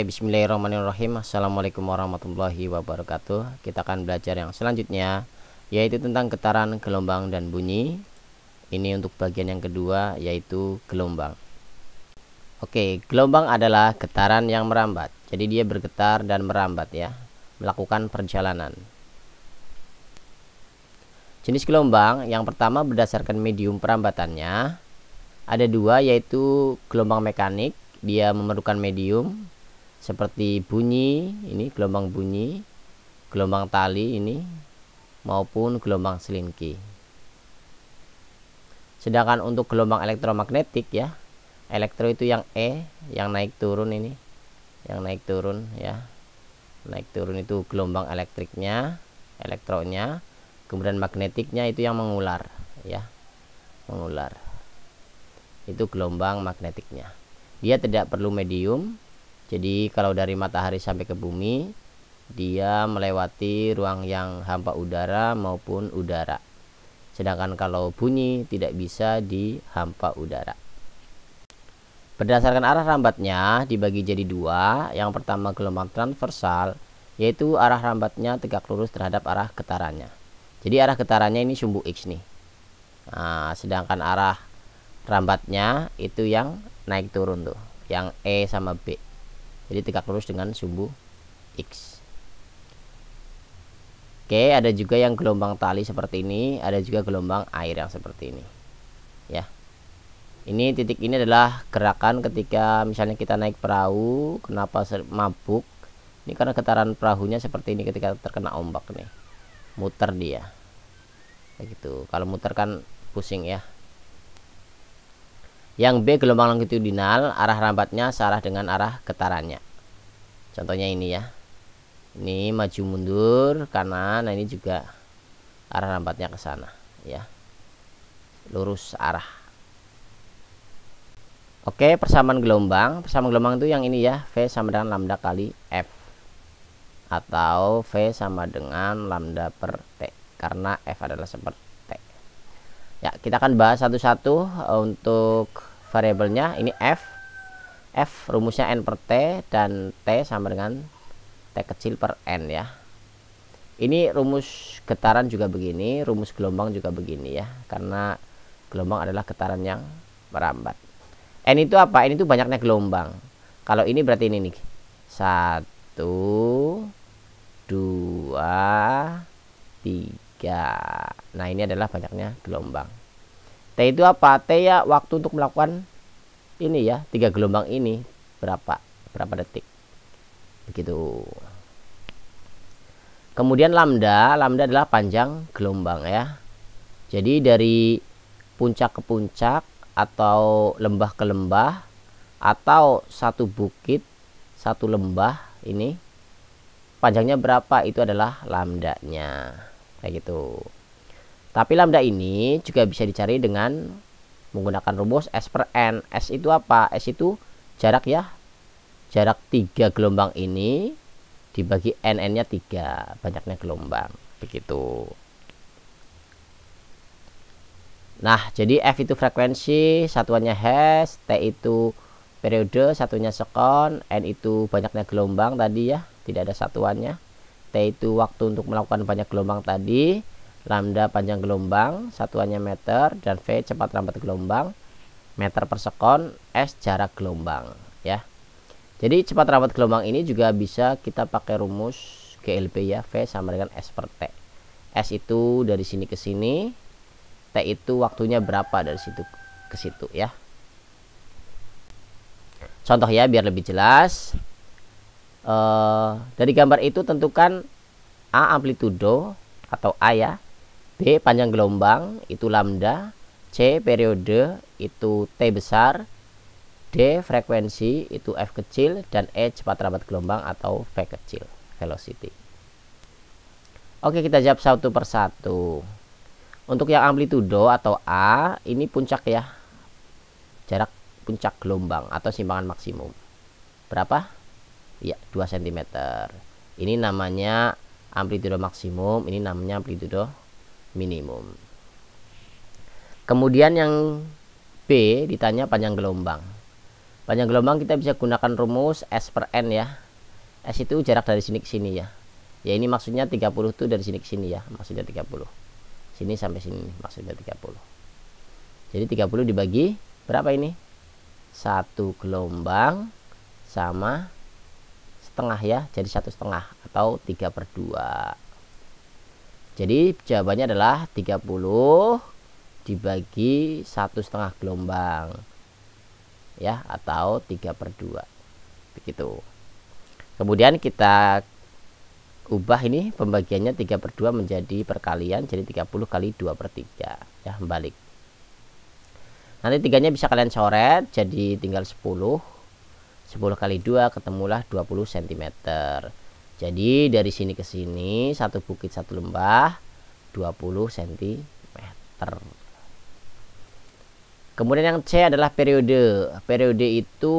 Bismillahirrahmanirrahim. Assalamualaikum warahmatullahi wabarakatuh. Kita akan belajar yang selanjutnya, yaitu tentang getaran, gelombang, dan bunyi. Ini untuk bagian yang kedua, yaitu gelombang. Gelombang adalah getaran yang merambat. Jadi dia bergetar dan merambat ya, melakukan perjalanan. Jenis gelombang yang pertama berdasarkan medium perambatannya. Ada dua, yaitu gelombang mekanik. Dia memerlukan medium seperti bunyi, ini gelombang bunyi, gelombang tali ini, maupun gelombang selingki. Sedangkan untuk gelombang elektromagnetik ya, elektro itu yang E, yang naik turun ini, yang naik turun ya, naik turun itu gelombang elektriknya, elektronya. Kemudian magnetiknya itu yang mengular ya, mengular, itu gelombang magnetiknya. Dia tidak perlu medium. Jadi kalau dari matahari sampai ke bumi, dia melewati ruang yang hampa udara maupun udara. Sedangkan kalau bunyi tidak bisa di hampa udara. Berdasarkan arah rambatnya dibagi jadi dua. Yang pertama gelombang transversal, yaitu arah rambatnya tegak lurus terhadap arah getarannya. Jadi arah getarannya ini sumbu X nih. Nah, sedangkan arah rambatnya itu yang naik turun tuh, yang E sama B. Jadi tegak lurus dengan sumbu X. Ada juga yang gelombang tali seperti ini, ada juga gelombang air yang seperti ini ya. Ini titik ini adalah gerakan ketika misalnya kita naik perahu. Kenapa mabuk? Ini karena getaran perahunya seperti ini ketika terkena ombak nih, muter dia kayak gitu. Kalau muter kan pusing ya. Yang B gelombang longitudinal, arah rambatnya searah dengan arah getarannya. Contohnya ini ya. Ini maju mundur kanan, nah ini juga arah rambatnya ke sana ya. Lurus arah. Persamaan gelombang. Persamaan gelombang itu yang ini ya, V sama dengan lambda kali F. Atau V sama dengan lambda per T, karena F adalah seperti T. Ya, kita akan bahas satu-satu. Untuk variabelnya ini F rumusnya N per T, dan T sama dengan T kecil per N ya. Ini rumus getaran juga begini, rumus gelombang juga begini ya, karena gelombang adalah getaran yang merambat. N itu apa? N itu banyaknya gelombang. Kalau ini berarti ini nih, 1, 2, 3. Nah, ini adalah banyaknya gelombang. T itu apa? T ya waktu untuk melakukan ini ya, 3 gelombang ini berapa detik begitu. Kemudian lambda adalah panjang gelombang ya. Jadi dari puncak ke puncak, atau lembah ke lembah, atau satu bukit satu lembah, ini panjangnya berapa, itu adalah lambdanya kayak gitu. Tapi lambda ini juga bisa dicari dengan menggunakan rumus S per N. S itu apa? S itu jarak ya, jarak 3 gelombang ini dibagi N nya 3, banyaknya gelombang begitu. Nah, jadi F itu frekuensi, satuannya hertz, T itu periode, satunya sekon, N itu banyaknya gelombang tadi ya, tidak ada satuannya. T itu waktu untuk melakukan banyak gelombang tadi, lambda panjang gelombang, satuannya meter, dan V cepat rambat gelombang, meter per sekon, S jarak gelombang ya. Jadi cepat rambat gelombang ini juga bisa kita pakai rumus GLB ya, V sama dengan S per T. S itu dari sini ke sini, T itu waktunya berapa dari situ ke situ ya. Contoh ya biar lebih jelas. Dari gambar itu tentukan A amplitudo atau A ya, B panjang gelombang itu lambda, C periode itu T besar, D frekuensi itu F kecil, dan E cepat rambat gelombang atau V kecil, velocity. Kita jawab satu persatu. Untuk yang amplitudo atau A, ini puncak ya, jarak puncak gelombang atau simpangan maksimum berapa ya, 2 cm. Ini namanya amplitudo maksimum, ini namanya amplitudo minimum. Kemudian yang B ditanya panjang gelombang. Panjang gelombang kita bisa gunakan rumus S per N ya. S itu jarak dari sini ke sini ya. Ya ini maksudnya 30 tuh dari sini ke sini ya. Maksudnya 30. Sini sampai sini maksudnya 30. Jadi 30 dibagi berapa ini? 1 gelombang sama setengah ya. Jadi 1/2 atau 3/2. Jadi jawabannya adalah 30 dibagi 1/2 gelombang ya, atau 3/2 begitu. Kemudian kita ubah ini pembagiannya 3/2 menjadi perkalian, jadi 30 kali 2/3 ya, balik. Nanti 3-nya bisa kalian coret jadi tinggal 10 kali 2 ketemulah 20 cm. Jadi dari sini ke sini satu bukit satu lembah 20 cm. Kemudian yang C adalah periode. Periode itu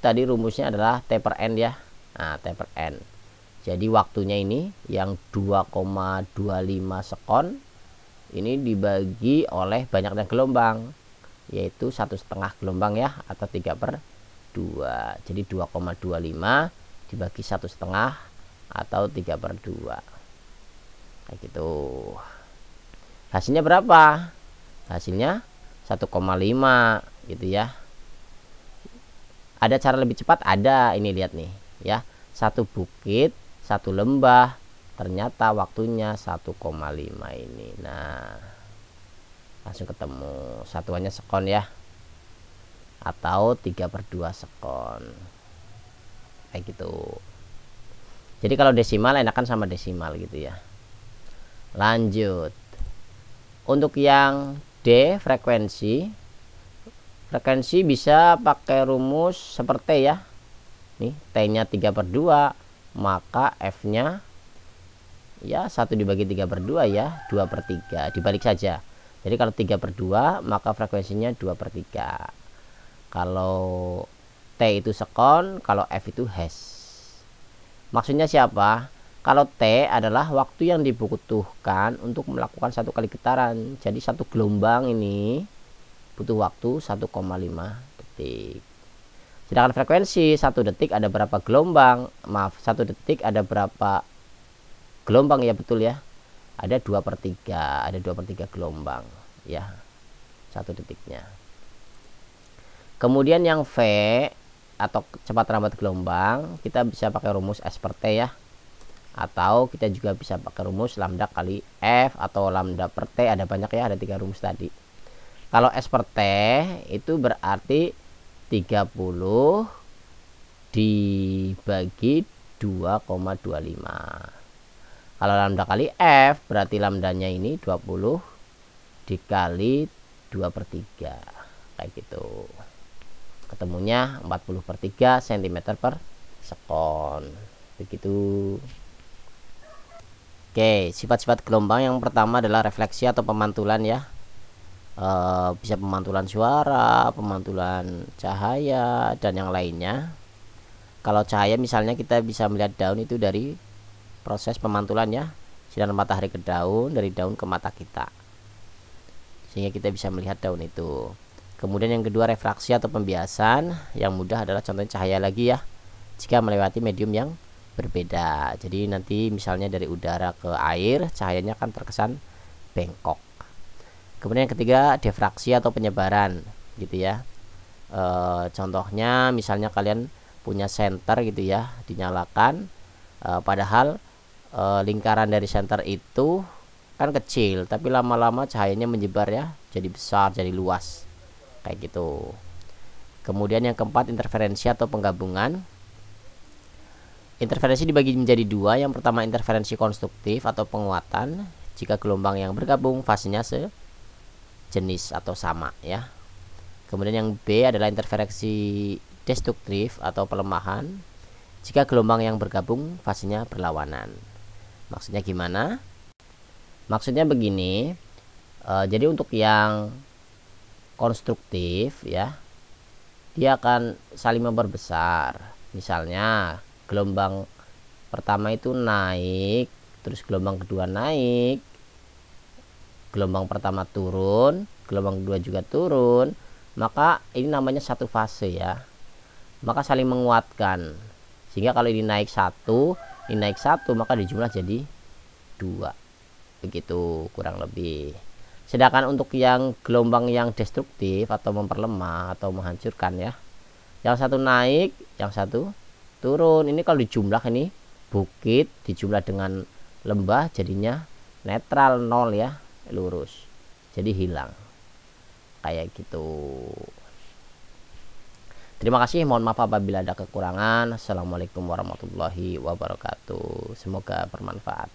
tadi rumusnya adalah T per N ya. Nah, T per N. Jadi waktunya ini yang 2,25 sekon ini dibagi oleh banyaknya gelombang, yaitu 1/2 gelombang ya, atau 3/2. Jadi 2,25 dibagi 1/2 atau 3/2. Kayak gitu. Hasilnya berapa? Hasilnya 1,5 gitu ya. Ada cara lebih cepat? Ada, ini lihat nih ya. Satu bukit, satu lembah, ternyata waktunya 1,5 ini. Nah, langsung ketemu. Satuannya sekon ya. Atau 3/2 sekon. Kayak gitu. Jadi kalau desimal enakan sama desimal gitu ya. Lanjut. Untuk yang D, frekuensi bisa pakai rumus seperti ya. Nih, T-nya 3/2, maka F-nya ya 1 dibagi 3/2 ya, 2/3. Dibalik saja. Jadi kalau 3/2, maka frekuensinya 2/3. Kalau T itu sekon, kalau F itu hertz. Maksudnya siapa? Kalau T adalah waktu yang dibutuhkan untuk melakukan satu kali getaran. Jadi satu gelombang ini butuh waktu 1,5 detik. Sedangkan frekuensi 1 detik ada berapa gelombang? Maaf, 1 detik ada berapa gelombang ya, betul ya. Ada 2/3, ada 2/3 gelombang ya. 1 detiknya. Kemudian yang V atau cepat lambat gelombang, kita bisa pakai rumus S per T ya. Atau kita juga bisa pakai rumus lambda kali F atau lambda per T, ada banyak ya, ada 3 rumus tadi. Kalau S per T itu berarti 30 dibagi 2,25. Kalau lambda kali F berarti lambdanya ini 20 dikali 2/3 kayak gitu. Ketemunya 40/3 cm per sekon. Begitu. Oke, sifat-sifat gelombang yang pertama adalah refleksi atau pemantulan ya. Bisa pemantulan suara, pemantulan cahaya, dan yang lainnya. Kalau cahaya misalnya kita bisa melihat daun itu dari proses pemantulan ya, sinar matahari ke daun, dari daun ke mata kita, sehingga kita bisa melihat daun itu. Kemudian yang kedua refraksi atau pembiasan, yang mudah adalah contohnya cahaya lagi ya, jika melewati medium yang berbeda. Jadi nanti misalnya dari udara ke air, cahayanya akan terkesan bengkok. Kemudian yang ketiga difraksi atau penyebaran gitu ya. Contohnya misalnya kalian punya senter gitu ya, dinyalakan, padahal lingkaran dari senter itu kan kecil, tapi lama-lama cahayanya menyebar ya, jadi besar, jadi luas kayak gitu. Kemudian yang keempat interferensi atau penggabungan. Interferensi dibagi menjadi 2. Yang pertama interferensi konstruktif atau penguatan, jika gelombang yang bergabung fasenya sejenis atau sama ya. Kemudian yang B adalah interferensi destruktif atau pelemahan, jika gelombang yang bergabung fasenya berlawanan. Maksudnya gimana? Maksudnya begini, jadi untuk yang konstruktif ya, dia akan saling memperbesar. Misalnya gelombang pertama itu naik, terus gelombang kedua naik, gelombang pertama turun, gelombang kedua juga turun, maka ini namanya satu fase ya. maka saling menguatkan, sehingga kalau ini naik 1, ini naik 1, maka dijumlah jadi 2. Begitu kurang lebih. Sedangkan untuk yang gelombang yang destruktif atau memperlemah atau menghancurkan ya, yang satu naik, yang satu turun. Ini kalau dijumlah, ini bukit dijumlah dengan lembah jadinya netral, 0 ya, lurus, jadi hilang kayak gitu. Terima kasih, mohon maaf apabila ada kekurangan. Assalamualaikum warahmatullahi wabarakatuh, semoga bermanfaat.